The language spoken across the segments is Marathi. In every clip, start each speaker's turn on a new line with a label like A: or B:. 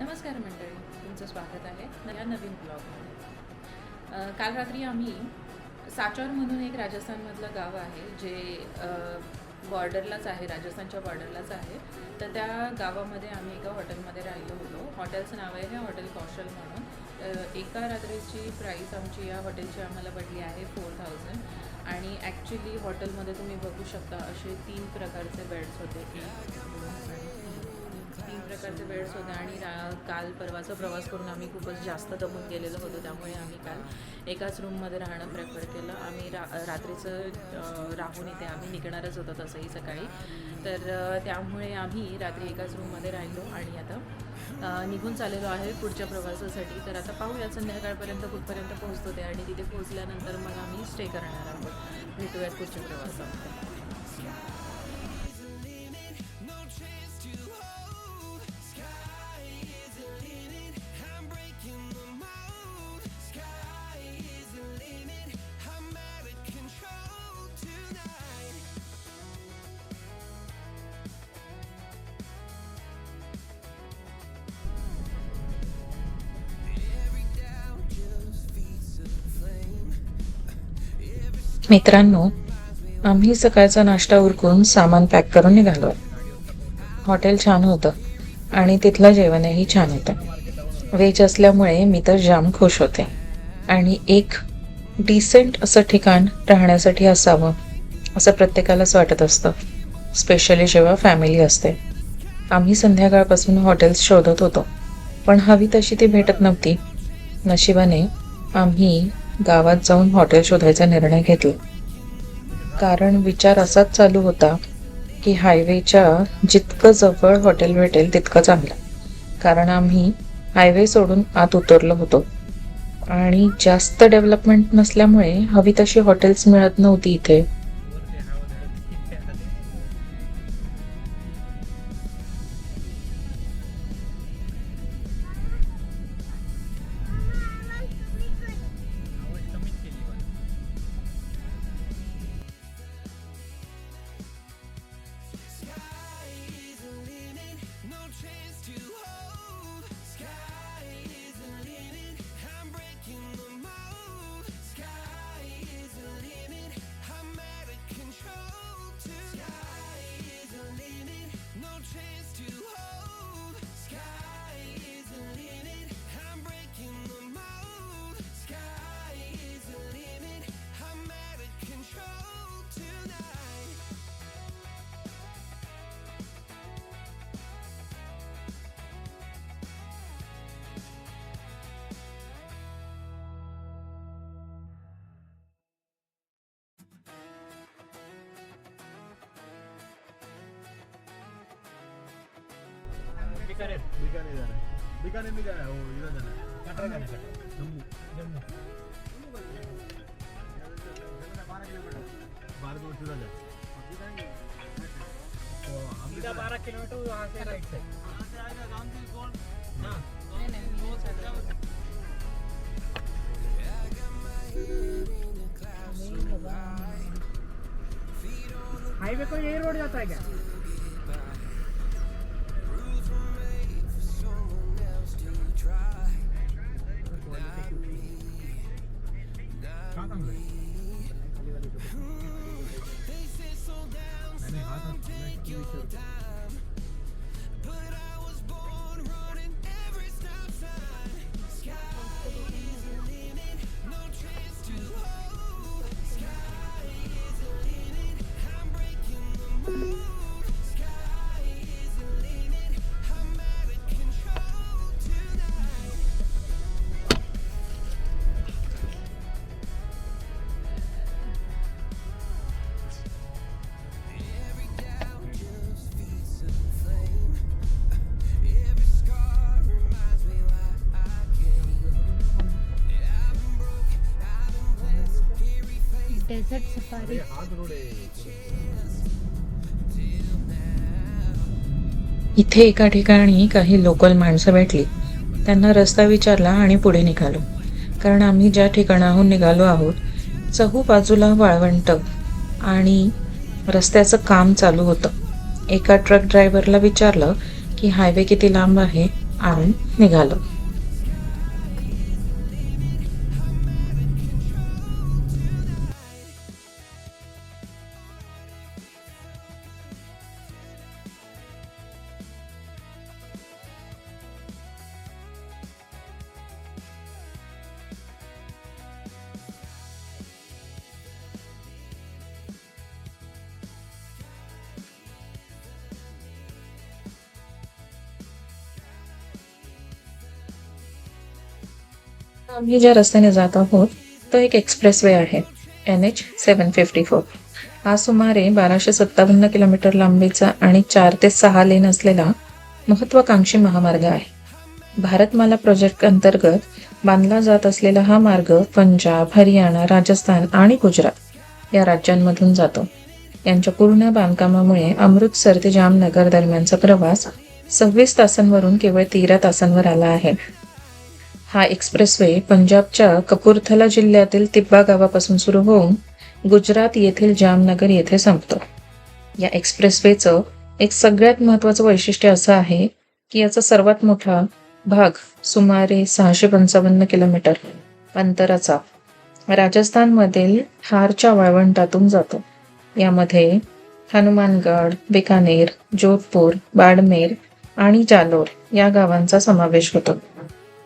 A: नमस्कार मंडळी, तुमचं स्वागत आहे या नवीन ब्लॉगमध्ये. काल रात्री आम्ही साचौर म्हणून एक राजस्थानमधलं गाव आहे जे बॉर्डरलाच आहे, राजस्थानच्या बॉर्डरलाच आहे. तर त्या गावामध्ये आम्ही एका हॉटेलमध्ये राहिलो होतो. हॉटेलचं नाव आहे हॉटेल कौशल म्हणून. एका रात्रीची प्राईस आमची या हॉटेलची आम्हाला पडली आहे 4000. आणि ॲक्च्युली हॉटेलमध्ये तुम्ही बघू शकता असे 3 प्रकारचे बेड्स होते. 3 प्रकारचे बेड्स होते आणि काल परवाचा प्रवास करून आम्ही खूपच जास्त दमून गेलेलो होतो. त्यामुळे आम्ही काल एकाच रूममध्ये राहणं प्रेफर केलं. आम्ही रात्रीचं राहून इथे आम्ही निघणारच होतो तसंही सकाळी. तर त्यामुळे आम्ही रात्री एकाच रूममध्ये राहिलो आणि आता निघून चाललेलो आहे पुढच्या प्रवासासाठी. तर आता पाहूयात संध्याकाळपर्यंत कुठपर्यंत पोहोचतो ते आणि तिथे पोहोचल्यानंतर मग आम्ही स्टे करणार आहोत. भेटूयात पुढच्या प्रवासामध्ये.
B: मित्रांनो, आम्ही सकाळचा नाश्ता उरकून सामान पॅक करून निघालो. हॉटेल छान होतं आणि तिथलं जेवणही छान होतं. व्हेज असल्यामुळे मी तर जाम खुश होते. आणि एक डिसेंट असं ठिकाण राहण्यासाठी असावं असं प्रत्येकालाच वाटत असतं, स्पेशली जेव्हा फॅमिली असते. आम्ही संध्याकाळपासून हॉटेल्स शोधत होतो, पण हवी तशी ती भेटत नव्हती. नशिबाने आम्ही गावात जाऊन हॉटेल शोधायचा निर्णय घेतला. कारण विचार असाच चालू होता की हायवेच्या जितकं जवळ हॉटेल भेटेल तितकं चांगलं. कारण आम्ही हायवे सोडून आत उतरलो होतो आणि जास्त डेव्हलपमेंट नसल्यामुळे हवी तशी हॉटेल्स मिळत नव्हती इथे.
C: बीकानेर जाना है, बीकानेर नहीं जाना है, वो इधर जाना है, कटरा जाना है, जम्मू जम्मू 12 किलोमीटर सीधा जाए तो हम सीधा 12 किलोमीटर वहाँ से राइट साइड वहाँ से आएगा गांव की कौन हाँ नहीं वो हाईवे को यही रोड जाता है क्या?
D: Desert safari.
B: इथे एका ठिकाणी काही लोकल माणसं भेटली. त्यांना रस्ता विचारला आणि पुढे निघालो. कारण आम्ही ज्या ठिकाणाहून निघालो आहोत चहू बाजूला वाळवंट आणि रस्त्याचं काम चालू होतं. एका ट्रक ड्रायव्हरला विचारलं की हायवे किती लांब आहे आणि निघालो. आम्ही ज्या रस्त्याने जात आहोत तो एक एक्सप्रेस वे आहे, NH-754. हा सुमारे 1257 किलोमीटर लांबीचा आणि 4 ते 6 लेन असलेला महत्वाकांक्षी महामार्ग आहे. भारतमाला प्रोजेक्ट अंतर्गत बांधला जात असलेला हा मार्ग पंजाब, हरियाणा, राजस्थान आणि गुजरात या राज्यांमधून जातो. यांच्या पूर्ण बांधकामामुळे अमृतसर ते जामनगर दरम्यानचा प्रवास 26 तासांवरून केवळ 13 तासांवर आला आहे. हा एक्सप्रेसवे पंजाबच्या कपूरथला जिल्ह्यातील तिब्बा गावापासून सुरू होऊन गुजरात येथील जामनगर येथे संपतो. या एक्सप्रेसवेचं एक सगळ्यात महत्त्वाचं वैशिष्ट्य असं आहे की याचा सर्वात मोठा भाग सुमारे 655 किलोमीटर अंतराचा राजस्थानमधील हारच्या वाळवंटातून जातो. यामध्ये हनुमानगड, बिकानेर, जोधपूर, बाडमेर आणि जालोर या गावांचा समावेश होतो.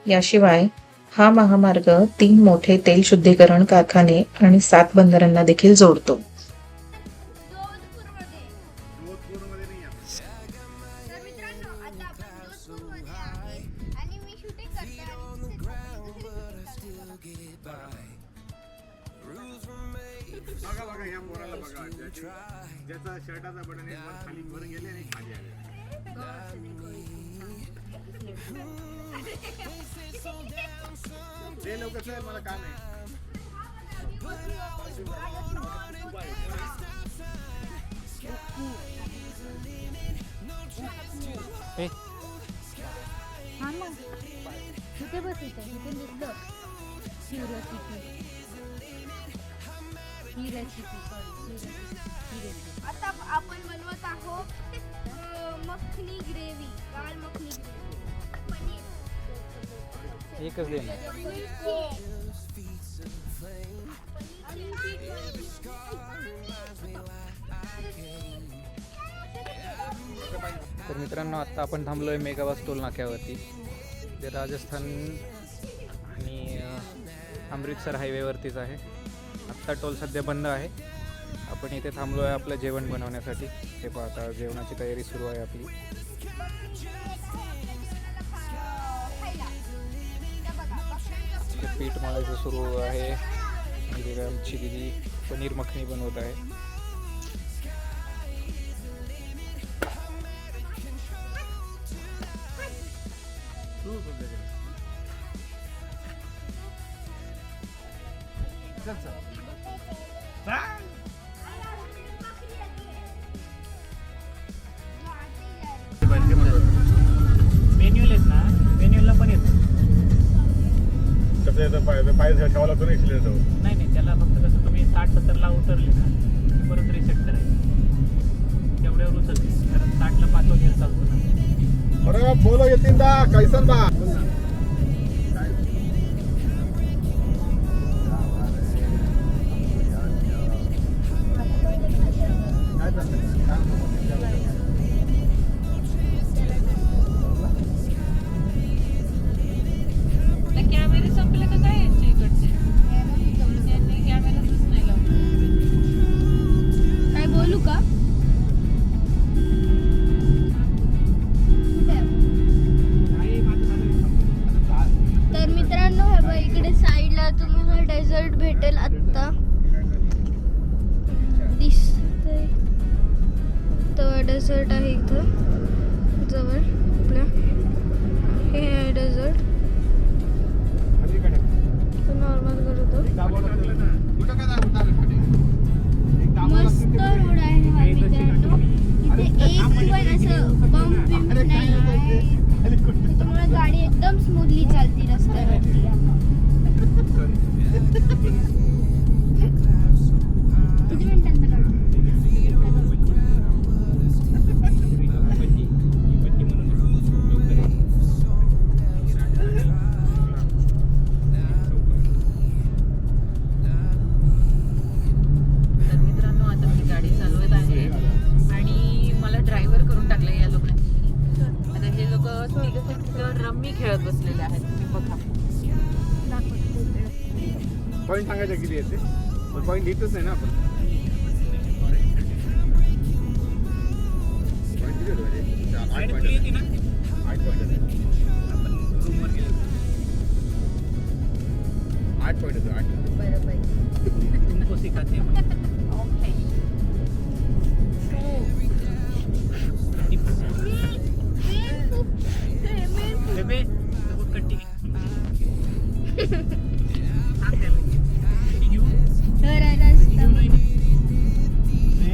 B: याशिवाय हा महामार्ग 3 मोठे तेल शुद्धीकरण कारखाने आणि 7 बंदरांना देखील जोडतो.
D: तर मित्रांनो, आता आपण जोधपूरमध्ये आहे आणि मी शूटिंग करते आणि
E: बघा बघा या पोराला बघा ज्याचा शर्टाचा बटन एक वर खाली वर गेले आणि खाली आले. ते लोक सर मला काम आहे.
D: हा मग कुठे बसायचं इथे दिसलं ही रेसिपी आता आपण बनवत आहोत मखनी ग्रेव्ही, दाल मखनी ग्रेव्ही, पनीर
C: एकच दे ना. तर मित्रांनो, आत्ता आपण थांबलो आहे मेगावास टोल नाक्यावरती. जे राजस्थान आणि अमृतसर हायवेवरतीच आहे. आत्ता टोल सध्या बंद आहे. आपण इथे थांबलो आहे आपलं जेवण बनवण्यासाठी. हे पाहता जेवणाची तयारी सुरू आहे आपली. पीठ मळायचं सुरू आहे आणि तिथे आमची दिदी पनीर मखनी बनवत आहे.
F: मेन्यूल आहेत ना, मेन्यूला पण येतं.
E: कसं येतं पाय ठेवावं लागतो ना एक्सिलेटर.
F: नाही नाही, त्याला फक्त कसं तुम्ही 60-70ला उतरले ना की परत रिसेट करायचं. तेवढ्यावर उचलते, कारण 60ला 5 वगैरे चालतो ना.
E: अरे बोलो येतील दा कैसन बा.
A: कॅमेरे संपले का काय यांच्या इकडचे? यांनी कॅमेराच नाही लावला.
D: काय बोलू का? तर मित्रांनो, हे बघा इकडे साईडला तुम्हाला डेझर्ट भेटेल. आत्ता दिसतंय तर डेझर्ट आहे इथं जवळ आपल्या. हे आहे डेझर्ट. नॉर्मल करतो. मस्त रोड आहे हा मित्रांनो. इथे एक पण असं बंप बिंप नाही आहे. त्याच्यामुळे गाडी एकदम स्मूथली चालते रस्त्यावरती. किती मिनिटांचा काढू?
A: तिघे तिथं रम्मी खेळत बसलेले आहेत. तुम्ही बघा.
E: पॉईंट सांगायचं किती येते पण पॉईंट इथंच आहे ना आपण पॉईंट किती होते म्हणजे 8 पॉईंट
F: येते ना
E: 8 पॉईंट
F: आपण रूमवर गेलो
E: 8 पॉईंट होते 8
F: तुमको सिखाते हैं हम. बेबे तो वो कट्टी सांग त्याला. किती घेऊ? घेऊ नाही.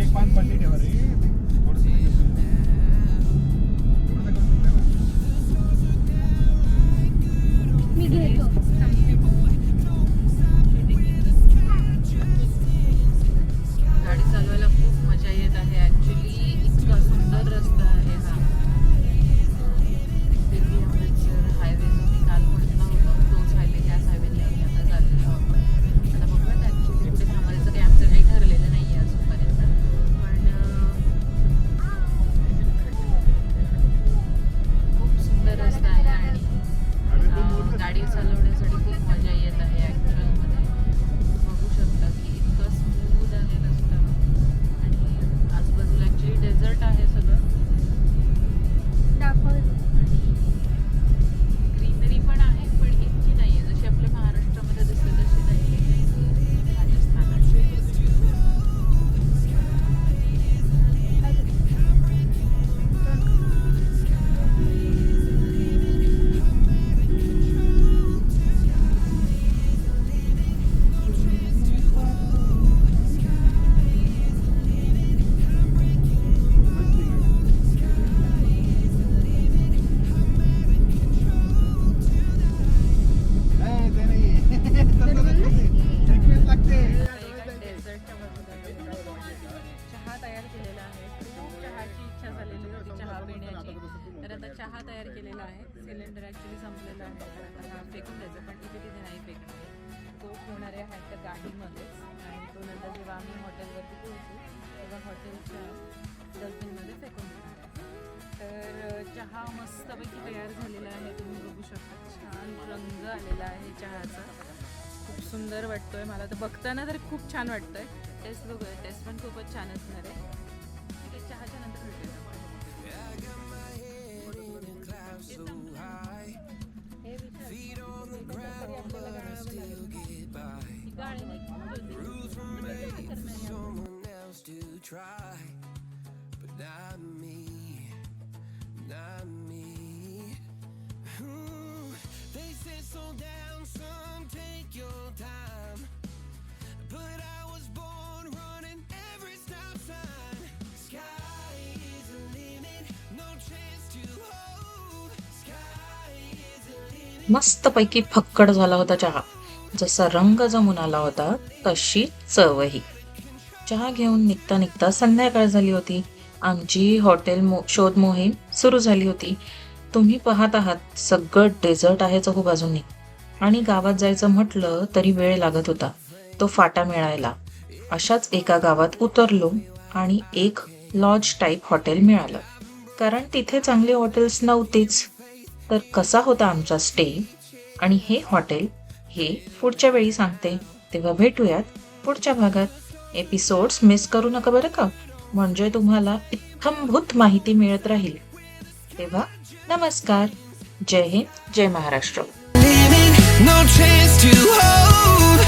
E: एक पान पडली ठेवा रे
D: मी घेतो.
A: गाडी चालवायला खूप मजा येत आहे. ॲक्च्युली इतका सुंदर रस्ता आहे हा. दिल्ली अमृतसर हायवे जो मी काल म्हटला होता तोच हायवे, ह्याच हायवेने आम्ही आता चाललेलो आहोत. आता बघूयात ॲक्च्युली कुठे थांबायचं काही आमचं काही ठरलेलं नाही आहे अजूनपर्यंत. पण खूप सुंदर रस्ता आहे आणि गाडी चालवण्यासाठी खूप मजा येत आहे. ॲक्च्युअलमध्ये बघू शकता की इतकं स्मूथ आहे रस्ता आणि आजूबाजूला ॲक्च्युली डेझर्ट आहे सगळं
D: दाखव.
A: आणि ग्रीनरी पण आहे पण इतकी नाही आहे जशी आपल्या महाराष्ट्रामध्ये दिसते तशी नाही आहे राजस्थानात.
E: ते नाही सिक्वेन्स लागते
A: डेझर्टच्या बाजूला चहा तयार केलेला आहे. खूप चहाची इच्छा झालेली होती चहा पिण्याची, तर आता चहा तयार केलेला आहे. सिलेंडर ॲक्च्युली संपलेला आहे तर आता हा फेकून द्यायचा, पण इथे तिथे नाही फेकणार. तो होणार आहे ह्या गाडीमध्येच आणि तो नंतर जेव्हा आम्ही हॉटेलवरती पोहोचू तेव्हा हॉटेलच्या डस्टबिनमध्ये फेकून देणार आहे. तर चहा मस्तपैकी तयार झालेला आहे. तुम्ही बघू शकता छान रंग आलेला आहे चहाचा. खूप सुंदर वाटतोय मला तर बघताना तर खूप छान वाटतंय. टेस्ट बघूया, टेस्ट पण खूपच छान असणार आहे. ठीक आहे, चहाच्या नंतर भेटूया आपण. हे विचार, आपल्याला गाळावं लागेल. ही गाळी नाही घेऊन ठेवते. मग ते कसं करणार आहे आपण?
G: But not me, not me. They say slow down, some take your time. But I was born running every stop sign. Sky is the limit, no chance to hold. Sky is the limit.
B: मस्तपैकी फक्कड झाला होता चहा. जसा रंग जमून आला होता तशी चवही. चहा घेऊन निघता निघता संध्याकाळ झाली होती. आमची हॉटेल शोध मोहीम सुरू झाली होती. तुम्ही पाहत आहात सगळं डेझर्ट आहे चहूबाजूंनी आणि गावात जायचं म्हटलं तरी वेळ लागत होता तो फाटा मिळायला. अशाच एका गावात उतरलो आणि एक लॉज टाईप हॉटेल मिळालं, कारण तिथे चांगले हॉटेल्स नव्हतेच. तर कसा होता आमचा स्टे आणि हे हॉटेल हे पुढच्या वेळी सांगते. तेव्हा भेटूयात पुढच्या भागात. एपिसोड्स मिस करू नका बरं का, म्हणजे तुम्हाला इत्थंभूत माहिती मिळत राहील. तेव्हा नमस्कार, जय हिंद, जय Maharashtra.
G: No chance to hold.